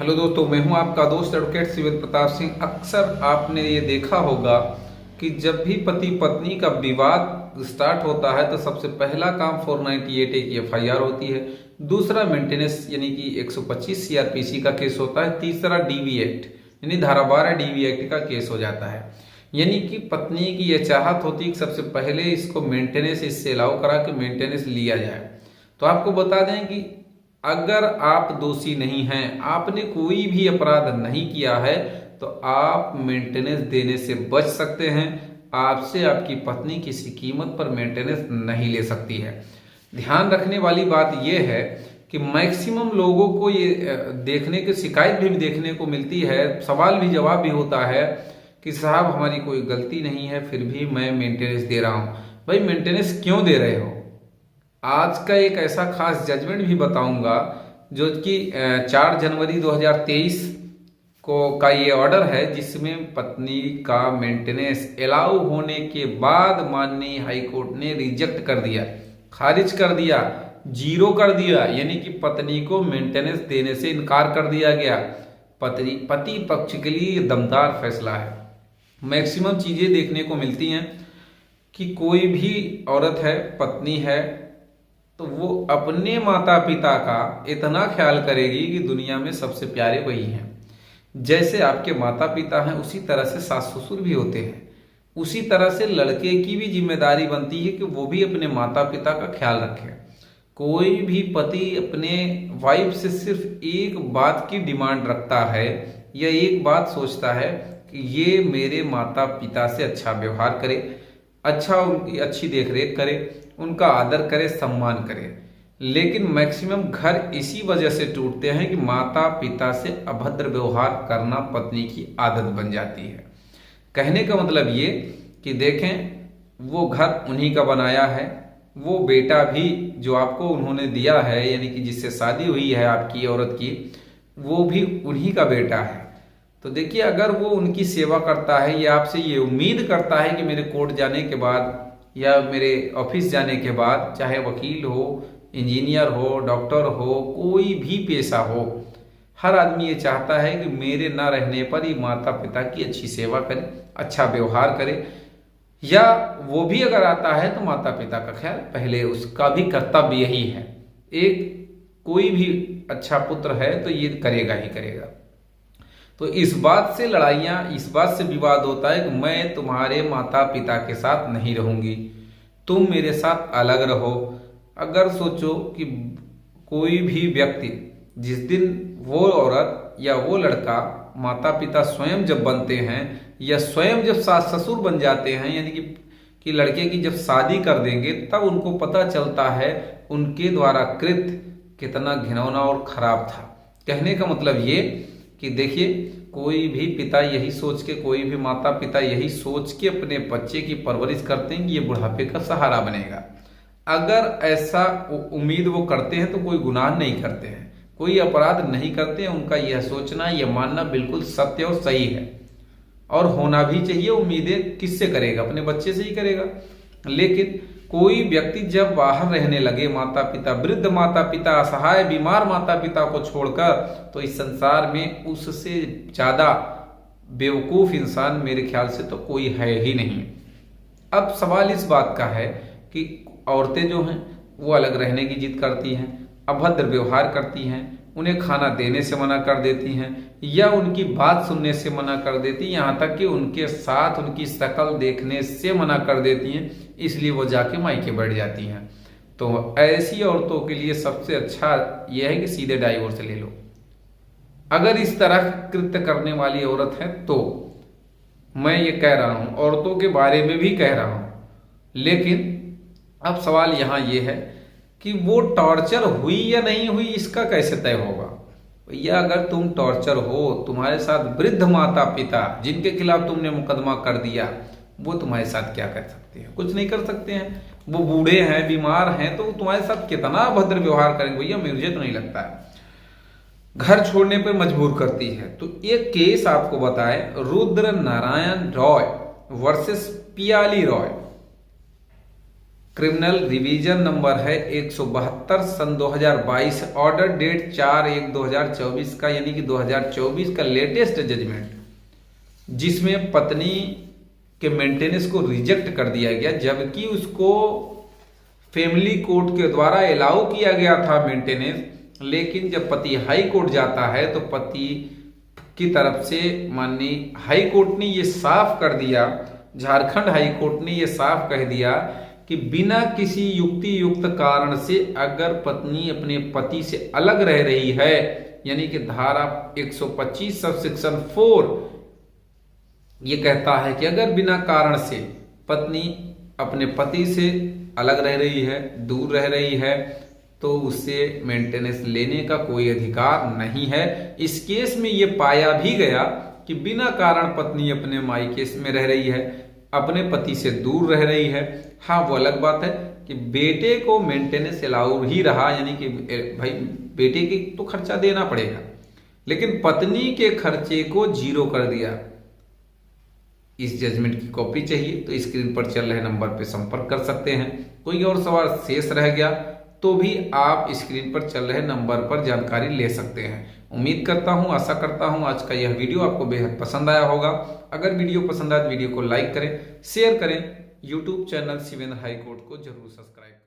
Hello दोस्तों, मैं हूं आपका दोस्त एडवोकेट सिविल प्रताप सिंह। अक्सर आपने ये देखा होगा कि जब भी पति पत्नी का विवाद स्टार्ट होता है तो सबसे पहला काम 498A की एफआईआर होती है। दूसरा मेंटेनेंस यानी कि 125 सीआरपीसी का केस होता है। तीसरा डीवी एक्ट यानी धारा 12 डीवी एक्ट का केस हो जाता है। यानी कि पत्नी की यह चाहत होती है कि सबसे पहले इसको मेंटेनेंस इससे अलाउ करा के मेंटेनेंस लिया जाए। तो आपको बता दें कि अगर आप दोषी नहीं हैं, आपने कोई भी अपराध नहीं किया है, तो आप मेंटेनेंस देने से बच सकते हैं। आपसे आपकी पत्नी किसी कीमत पर मेंटेनेंस नहीं ले सकती है। ध्यान रखने वाली बात यह है कि मैक्सिमम लोगों को ये देखने की शिकायत भी देखने को मिलती है, सवाल भी जवाब भी होता है कि साहब हमारी कोई गलती नहीं है फिर भी मैं मेंटेनेंस दे रहा हूं। भाई मेंटेनेंस क्यों दे रहे हो? आज का एक ऐसा खास जजमेंट भी बताऊंगा जो कि 4 जनवरी 2023 को का ये ऑर्डर है, जिसमें पत्नी का मेंटेनेंस अलाउ होने के बाद माननीय हाईकोर्ट ने रिजेक्ट कर दिया, खारिज कर दिया, जीरो कर दिया। यानी कि पत्नी को मेंटेनेंस देने से इनकार कर दिया गया। पति पक्ष के लिए दमदार फैसला है। मैक्सिमम चीजें देखने को मिलती हैं कि कोई भी औरत है, पत्नी है, तो वो अपने माता पिता का इतना ख्याल करेगी कि दुनिया में सबसे प्यारे वही हैं। जैसे आपके माता पिता हैं उसी तरह से सास ससुर भी होते हैं। उसी तरह से लड़के की भी जिम्मेदारी बनती है कि वो भी अपने माता पिता का ख्याल रखे। कोई भी पति अपने वाइफ से सिर्फ एक बात की डिमांड रखता है या एक बात सोचता है कि ये मेरे माता पिता से अच्छा व्यवहार करे, उनकी अच्छी देखरेख करे, उनका आदर करे, सम्मान करे। लेकिन मैक्सिमम घर इसी वजह से टूटते हैं कि माता पिता से अभद्र व्यवहार करना पत्नी की आदत बन जाती है। कहने का मतलब ये कि देखें, वो घर उन्हीं का बनाया है, वो बेटा भी जो आपको उन्होंने दिया है, यानी कि जिससे शादी हुई है आपकी औरत की, वो भी उन्हीं का बेटा है। तो देखिए, अगर वो उनकी सेवा करता है या आपसे ये उम्मीद करता है कि मेरे कोर्ट जाने के बाद या मेरे ऑफिस जाने के बाद, चाहे वकील हो, इंजीनियर हो, डॉक्टर हो, कोई भी पेशा हो, हर आदमी ये चाहता है कि मेरे ना रहने पर ही माता पिता की अच्छी सेवा करे, अच्छा व्यवहार करे। या वो भी अगर आता है तो माता पिता का ख्याल पहले, उसका भी कर्तव्य यही है। एक कोई भी अच्छा पुत्र है तो ये करेगा ही करेगा। तो इस बात से लड़ाइयाँ, इस बात से विवाद होता है कि मैं तुम्हारे माता पिता के साथ नहीं रहूंगी, तुम मेरे साथ अलग रहो। अगर सोचो कि कोई भी व्यक्ति, जिस दिन वो औरत या वो लड़का माता पिता स्वयं जब बनते हैं या स्वयं जब सास ससुर बन जाते हैं, यानी कि लड़के की जब शादी कर देंगे, तब उनको पता चलता है उनके द्वारा कृत्य कितना घिनौना और खराब था। कहने का मतलब ये कि देखिए, कोई भी पिता यही सोच के, कोई भी माता पिता यही सोच के अपने बच्चे की परवरिश करते हैं कि ये बुढ़ापे का सहारा बनेगा। अगर ऐसा उम्मीद वो करते हैं तो कोई गुनाह नहीं करते हैं, कोई अपराध नहीं करते हैं। उनका यह सोचना, यह मानना बिल्कुल सत्य और सही है, और होना भी चाहिए। उम्मीदें किससे करेगा? अपने बच्चे से ही करेगा। लेकिन कोई व्यक्ति जब बाहर रहने लगे, माता पिता, वृद्ध माता पिता, असहाय बीमार माता पिता को छोड़कर, तो इस संसार में उससे ज्यादा बेवकूफ इंसान मेरे ख्याल से तो कोई है ही नहीं। अब सवाल इस बात का है कि औरतें जो हैं वो अलग रहने की जिद करती हैं, अभद्र व्यवहार करती हैं, उन्हें खाना देने से मना कर देती हैं या उनकी बात सुनने से मना कर देती हैं, यहाँ तक कि उनके साथ उनकी शक्ल देखने से मना कर देती हैं, इसलिए वो जाके मायके बैठ जाती हैं। तो ऐसी औरतों के लिए सबसे अच्छा यह है कि सीधे डाइवोर्स ले लो। अगर इस तरह कृत्य करने वाली औरत है तो मैं ये कह रहा हूं, औरतों के बारे में भी कह रहा हूं। लेकिन अब सवाल यहां ये है कि वो टॉर्चर हुई या नहीं हुई, इसका कैसे तय होगा? भैया, अगर तुम टॉर्चर हो, तुम्हारे साथ वृद्ध माता पिता जिनके खिलाफ तुमने मुकदमा कर दिया, वो तुम्हारे साथ क्या कर सकते हैं? कुछ नहीं कर सकते हैं। वो बूढ़े हैं, बीमार हैं, तो तुम्हारे साथ कितना भद्र व्यवहार करेंगे? भैया, मुझे तो नहीं लगता है। घर छोड़ने पर मजबूर करती है। तो एक केस आपको बताए, Rudra Narayan Roy versus Piyali Roy. Criminal revision number है 172 सन 2022, ऑर्डर डेट 4/1/2024 का, यानी कि 2024 का लेटेस्ट जजमेंट, जिसमें पत्नी के मेंटेनेंस को रिजेक्ट कर दिया गया, जबकि उसको फैमिली कोर्ट के द्वारा अलाउ किया गया था मेंटेनेंस। लेकिन जब पति हाई कोर्ट जाता है तो पति की तरफ से माननीय हाई कोर्ट ने ये साफ कर दिया, झारखंड हाई कोर्ट ने ये साफ कह दिया कि बिना किसी युक्ति युक्त कारण से अगर पत्नी अपने पति से अलग रह रही है, यानी कि धारा 125 सबसेक्शन 4 ये कहता है कि अगर बिना कारण से पत्नी अपने पति से अलग रह रही है, दूर रह रही है, तो उससे मेंटेनेंस लेने का कोई अधिकार नहीं है। इस केस में ये पाया भी गया कि बिना कारण पत्नी अपने मायके में रह रही है, अपने पति से दूर रह रही है। हाँ, वो अलग बात है कि बेटे को मेंटेनेंस अलाउ ही रहा, यानी कि भाई बेटे की तो खर्चा देना पड़ेगा, लेकिन पत्नी के खर्चे को जीरो कर दिया। इस जजमेंट की कॉपी चाहिए तो स्क्रीन पर चल रहे नंबर पर संपर्क कर सकते हैं। कोई और सवाल शेष रह गया तो भी आप स्क्रीन पर चल रहे नंबर पर जानकारी ले सकते हैं। उम्मीद करता हूं, आशा करता हूं आज का यह वीडियो आपको बेहद पसंद आया होगा। अगर वीडियो पसंद आए तो वीडियो को लाइक करें, शेयर करें, YouTube channel Shivendra high court को जरूर सब्सक्राइब करें।